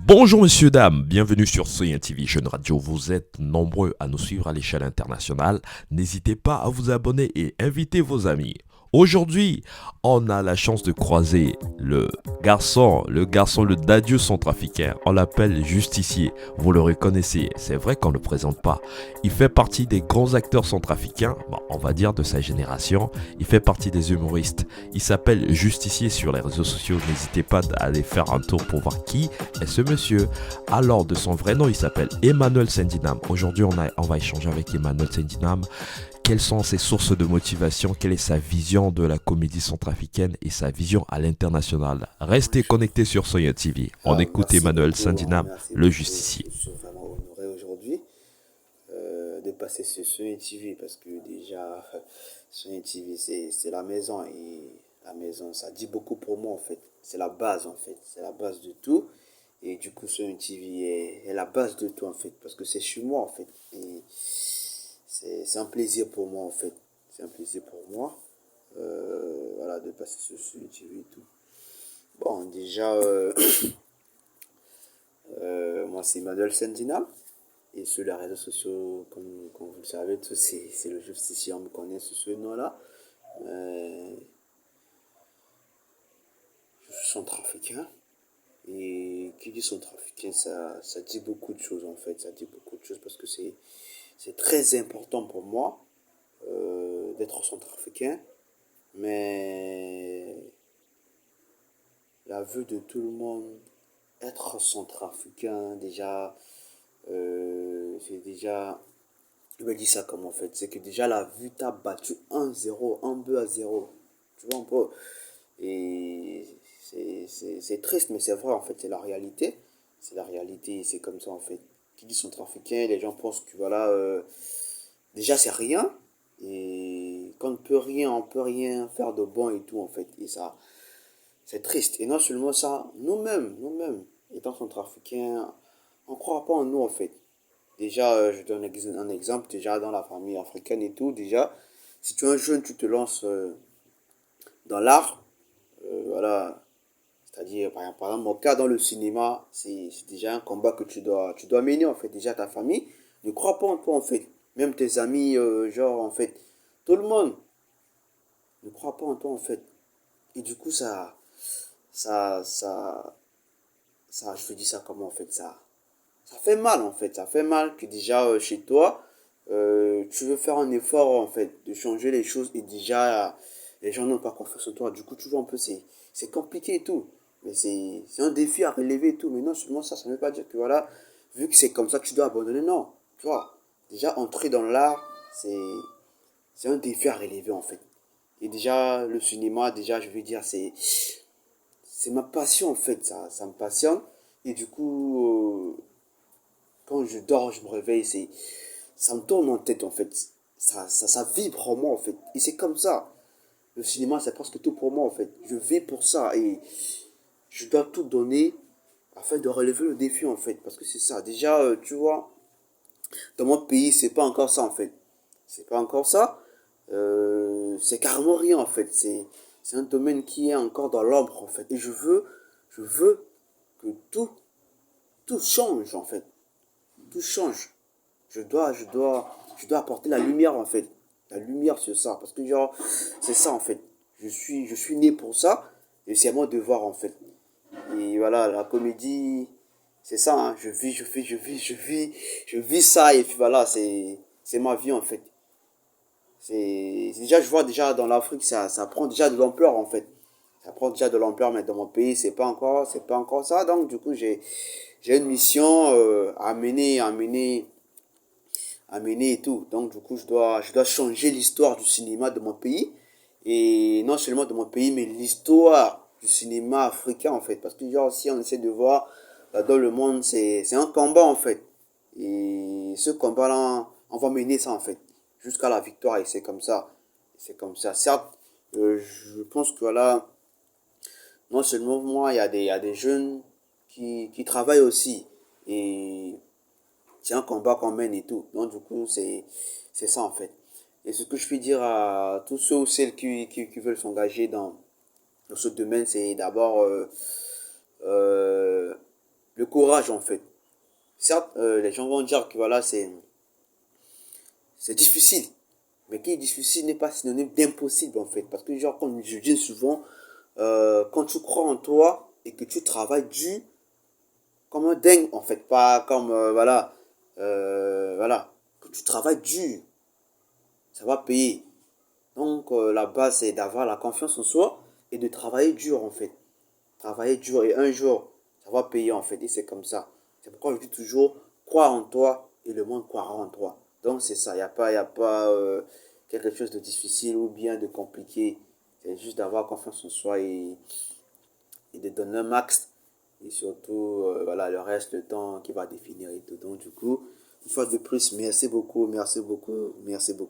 Bonjour messieurs, dames, bienvenue sur Soyen TV Jeune Radio. Vous êtes nombreux à nous suivre à l'échelle internationale. N'hésitez pas à vous abonner et inviter vos amis. Aujourd'hui, on a la chance de croiser le dadieux centrafricain. On l'appelle Justicier. Vous le reconnaissez, c'est vrai qu'on ne le présente pas. Il fait partie des grands acteurs centrafricains, on va dire de sa génération. Il fait partie des humoristes. Il s'appelle Justicier sur les réseaux sociaux. N'hésitez pas à aller faire un tour pour voir qui est ce monsieur. Alors, de son vrai nom, il s'appelle Emmanuel Sendinam. Aujourd'hui, on va échanger avec Emmanuel Sendinam. Quelles sont ses sources de motivation? Quelle est sa vision de la comédie centrafricaine et sa vision à l'international? Restez connectés sur Soya TV. On écoute Merci Emmanuel beaucoup, Sendinam, merci le beaucoup. justicier. Je suis vraiment honoré aujourd'hui de passer sur Sonia TV parce que déjà, Sonia TV, c'est la maison et la maison, ça dit beaucoup pour moi en fait. C'est la base en fait, c'est la base de tout. Et du coup, Sonia TV est la base de tout en fait parce que c'est chez moi en fait. Et c'est un plaisir pour moi en fait. C'est un plaisir pour moi voilà, de passer sur Sonia TV et tout. Bon, déjà, moi c'est Emmanuel Sendina. Et sur les réseaux sociaux, comme vous le savez, tous, c'est le justicier, on me connaît sous ce nom-là. Je suis centrafricain. Et qui dit centrafricain, ça dit beaucoup de choses en fait. Ça dit beaucoup de choses parce que c'est très important pour moi d'être centrafricain. Mais la vue de tout le monde, être centrafricain, déjà, c'est déjà. Je me dis ça comme en fait, c'est que déjà la vue t'a battu 1-0, 1-2-0. Tu vois un peu. Et c'est triste, mais c'est vrai en fait, c'est la réalité. C'est la réalité, c'est comme ça en fait. Qui dit centrafricain, les gens pensent que voilà, déjà c'est rien. Et quand on peut rien faire de bon et tout en fait. Et ça, c'est triste. Et non seulement ça, nous-mêmes, étant centrafricains, on ne croit pas en nous en fait. Déjà, je donne un exemple, déjà dans la famille africaine et tout, déjà, si tu es un jeune, tu te lances dans l'art, voilà, c'est-à-dire, par exemple, mon cas dans le cinéma, c'est déjà un combat que tu dois mener, en fait, déjà ta famille ne croit pas en toi, en fait, même tes amis, genre, en fait, tout le monde ne croit pas en toi, en fait, et du coup, ça, ça, je te dis ça comment, en fait, ça fait mal en fait, ça fait mal que déjà chez toi, tu veux faire un effort en fait de changer les choses et déjà les gens n'ont pas confiance en toi. Du coup, tu vois un peu, c'est compliqué et tout. Mais c'est un défi à relever et tout. Mais non seulement ça ne veut pas dire que voilà, vu que c'est comme ça, tu dois abandonner. Non, tu vois, déjà entrer dans l'art, c'est un défi à relever en fait. Et déjà, le cinéma, déjà, je veux dire, c'est ma passion en fait, ça me passionne. Et du coup, quand je dors, je me réveille, ça me tourne en tête en fait. Ça vibre en moi en fait. Et c'est comme ça. Le cinéma, c'est presque tout pour moi en fait. Je vis pour ça et je dois tout donner afin de relever le défi en fait. Parce que c'est ça. Déjà, tu vois, dans mon pays, c'est pas encore ça en fait. C'est pas encore ça. C'est carrément rien en fait. C'est un domaine qui est encore dans l'ombre en fait. Et je veux que tout change en fait. Tout change. Je dois apporter la lumière en fait. La lumière sur ça. Parce que genre, c'est ça en fait. Je suis né pour ça. Et c'est à mon devoir en fait. Et voilà, la comédie, c'est ça. Hein. Je vis ça. Et puis voilà, c'est ma vie en fait. Déjà, je vois déjà dans l'Afrique, ça prend déjà de l'ampleur en fait. Ça prend déjà de l'ampleur, mais dans mon pays, c'est pas encore ça. Donc, du coup, j'ai une mission à mener et tout. Donc, du coup, je dois changer l'histoire du cinéma de mon pays. Et non seulement de mon pays, mais l'histoire du cinéma africain, en fait. Parce que, genre, si on essaie de voir dans le monde, c'est un combat, en fait. Et ce combat-là, on va mener ça, en fait. Jusqu'à la victoire. Et c'est comme ça. C'est comme ça. Certes, je pense que, voilà, non seulement moi, il y a des jeunes qui travaillent aussi. Et c'est un combat qu'on mène et tout. Donc, du coup, c'est ça en fait. Et ce que je puis dire à tous ceux ou celles qui veulent s'engager dans ce domaine, c'est d'abord le courage en fait. Certes, les gens vont dire que voilà, c'est difficile. Mais qui est difficile n'est pas synonyme d'impossible en fait. Parce que genre, comme je dis souvent, quand tu crois en toi et que tu travailles dur, comme un dingue en fait, pas comme, voilà, que tu travailles dur, ça va payer. Donc la base c'est d'avoir la confiance en soi et de travailler dur en fait. Travailler dur et un jour, ça va payer en fait et c'est comme ça. C'est pourquoi je dis toujours, crois en toi et le monde croira en toi. Donc c'est ça, il y a pas quelque chose de difficile ou bien de compliqué. C'est juste d'avoir confiance en soi et de donner un max. Et surtout, voilà, le reste, le temps qui va définir et tout. Donc du coup, une fois de plus, merci beaucoup, merci beaucoup, merci beaucoup.